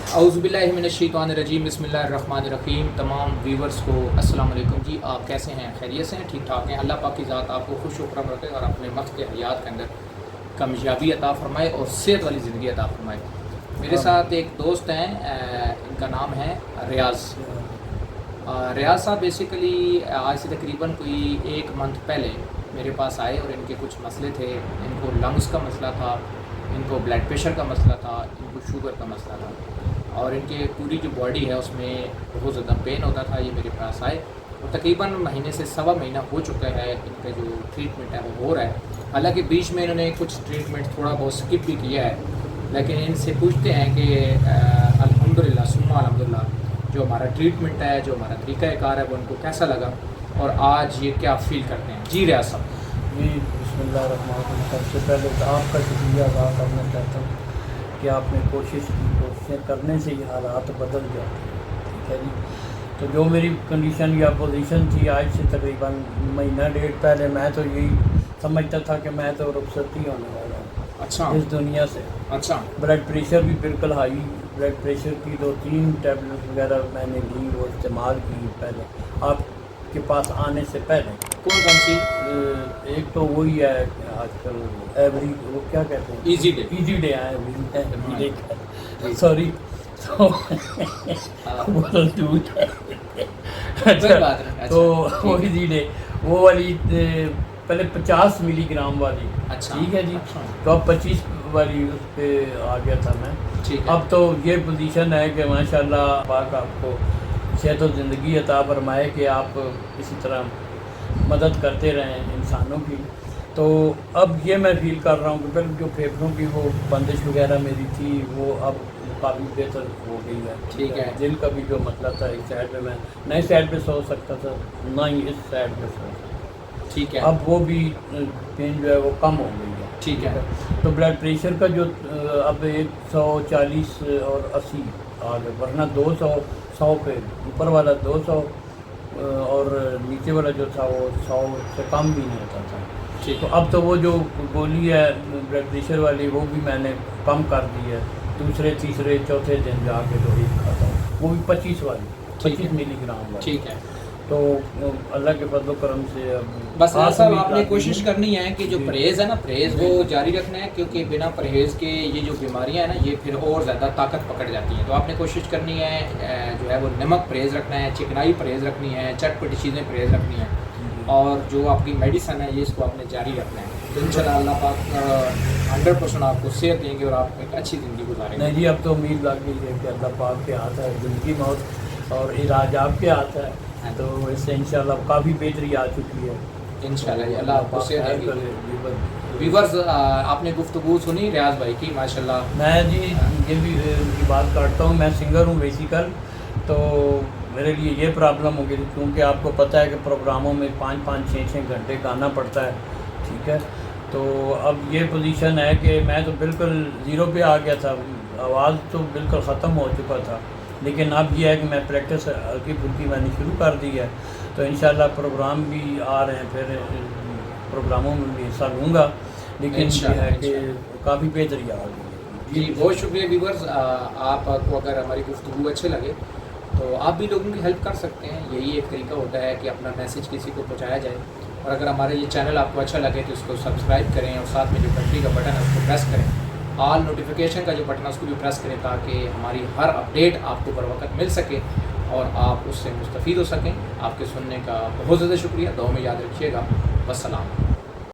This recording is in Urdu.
اعوذ باللہ من الشیطان الرجیم، بسم اللہ الرحمن الرحیم۔ تمام ویورز کو السلام علیکم جی، آپ کیسے ہیں؟ خیریت سے ہیں؟ ٹھیک ٹھاک ہیں؟ اللہ پاک کی ذات آپ کو خوش و خرم رکھے اور اپنے وقت حیات کے اندر کامیابی عطا فرمائے اور صحت والی زندگی عطا فرمائے۔ میرے ساتھ ایک دوست ہیں، ان کا نام ہے ریاض۔ ریاض صاحب بیسیکلی آج سے تقریباً کوئی 1 منتھ پہلے میرے پاس آئے اور ان کے کچھ مسئلے تھے۔ ان کو لنگس کا مسئلہ تھا، ان کو بلڈ پریشر کا مسئلہ تھا، ان کو شوگر کا مسئلہ تھا، اور ان کے پوری جو باڈی ہے اس میں بہت زیادہ پین ہوتا تھا۔ یہ میرے پاس آئے اور تقریباً مہینے سے سوا مہینہ ہو چکا ہے، ان کا جو ٹریٹمنٹ ہے وہ ہو رہا ہے۔ حالانکہ بیچ میں انہوں نے کچھ ٹریٹمنٹ تھوڑا بہت سکپ بھی کیا ہے، لیکن ان سے پوچھتے ہیں کہ الحمدللہ ثم الحمدللہ جو ہمارا ٹریٹمنٹ ہے، جو ہمارا طریقہ کار ہے، وہ ان کو کیسا لگا اور آج یہ کیا فیل کرتے ہیں۔ جی ریاض صاحب۔ جی بسم اللہ الرحمن الرحیم۔ سب سے پہلے تو آپ کا شکریہ ادا کرنا چاہتا ہوں کہ آپ نے کوشش کی، کوششیں کرنے سے یہ حالات بدل جاتے ہیں، ٹھیک ہے جی۔ تو جو میری کنڈیشن یا پوزیشن تھی آج سے تقریباً مہینہ ڈیڑھ پہلے، میں تو یہی سمجھتا تھا کہ میں تو رخصتی ہونے والا ہوں اچھا اس دنیا سے۔ اچھا بلڈ پریشر بھی بالکل ہائی، بلڈ پریشر کی 2-3 ٹیبلٹ وغیرہ میں نے لی، وہ استعمال کی پہلے آپ کے پاس آنے سے پہلے۔ کون کون سی؟ ایک تو وہی ہے آج کل ایوری، وہ کیا کہتے ہیں، ایزی ڈے۔ ایزی ڈے ہے، سوری تو وہ ایزی ڈے، وہ والی پہلے 50 ملی گرام والی، ٹھیک ہے جی، تو اب 25 والی اس پہ آ گیا تھا میں۔ اب تو یہ پوزیشن ہے کہ ماشاءاللہ پاک آپ کو صحت و زندگی عطا فرمائے کہ آپ اسی طرح مدد کرتے رہیں انسانوں کی۔ تو اب یہ میں فیل کر رہا ہوں کہ پھر جو پھیپھڑوں کی وہ بندش وغیرہ میری تھی وہ اب کافی بہتر ہو گئی ہے، ٹھیک ہے۔ دل کا بھی جو مسئلہ تھا، ایک سائڈ پہ میں نئے سائڈ پہ سو سکتا تھا، نہ ہی اس سائڈ پہ سو سکتا، ٹھیک ہے۔ اب وہ بھی پین جو ہے وہ کم ہو گئی ہے، ٹھیک ہے۔ تو بلڈ پریشر کا جو اب 140 اور 80 آ گیا، ورنہ 200 100 پہ، اوپر والا 200 اور نیچے والا جو تھا وہ 100 سے کم بھی نہیں ہوتا تھا۔ ٹھیک تو اب تو وہ جو گولی ہے بلڈ پریشر والی وہ بھی میں نے کم کر دی ہے، دوسرے تیسرے چوتھے دن جا کے جو ایک کھاتا ہوں، وہ بھی 25 والی، 25 ملی گرام والی۔ ٹھیک ہے۔ تو اللہ کے فضل و کرم سے اب بس صاحب آپ نے کوشش کرنی ہے کہ جو پرہیز ہے نا، پرہیز وہ جاری رکھنا ہے، کیونکہ بنا پرہیز کے یہ جو بیماریاں ہیں نا یہ پھر اور زیادہ طاقت پکڑ جاتی ہیں۔ تو آپ نے کوشش کرنی ہے جو ہے وہ نمک پرہیز رکھنا ہے، چکنائی پرہیز رکھنی ہے، چٹ پٹی چیزیں پرہیز رکھنی ہیں، اور جو آپ کی میڈیسن ہے یہ اس کو آپ نے جاری رکھنا ہے۔ تو انشاءاللہ اللہ پاک 100% آپ کو صحت دیں گے اور آپ ایک اچھی زندگی گزاریں گے۔ نہیں جی، اب تو امید لگ گئی ہے کہ اللہ پاک کے ہاتھ ہے زندگی موت، اور علاج آپ کے ہاتھ ہے، تو اس سے انشاءاللہ کافی بہتری آ چکی ہے انشاءاللہ اللہ آپ کو صحت دے گی۔ ویورز آپ نے گفتگو سنی ریاض بھائی کی، ماشاءاللہ۔ میں جی یہ بھی ان کی بات کرتا ہوں، میں سنگر ہوں بیسیکل، تو میرے لیے یہ پرابلم ہو گئی تھی، کیونکہ آپ کو پتہ ہے کہ پروگراموں میں 5-5 6-6 گھنٹے گانا پڑتا ہے، ٹھیک ہے۔ تو اب یہ پوزیشن ہے کہ میں تو بالکل زیرو پہ آ گیا تھا، آواز تو بالکل ختم ہو چکا تھا، لیکن اب یہ ہے کہ میں پریکٹس ہلکی پھلکی میں نے شروع کر دی ہے، تو انشاءاللہ پروگرام بھی آ رہے ہیں، پھر پروگراموں میں بھی حصہ لوں گا، لیکن یہ ہے کہ کافی بہتری آ گئی ہے۔ جی بہت شکریہ ویورز، آپ کو اگر ہماری گفتگو اچھے لگے تو آپ بھی لوگوں کی ہیلپ کر سکتے ہیں، یہی ایک طریقہ ہوتا ہے کہ اپنا میسیج کسی کو پہنچایا جائے۔ اور اگر ہمارا یہ چینل آپ کو اچھا لگے تو اس کو سبسکرائب کریں، اور ساتھ میں جو گھنٹی کا بٹن ہے اس کو پریس کریں، آل نوٹیفیکیشن کا جو بٹن ہے اس کو بھی پریس کریں، تاکہ ہماری ہر اپڈیٹ آپ کو بر وقت مل سکے اور آپ اس سے مستفید ہو سکیں۔ آپ کے سننے کا بہت زیادہ شکریہ، دعاؤں میں یاد رکھیے گا۔ والسلام۔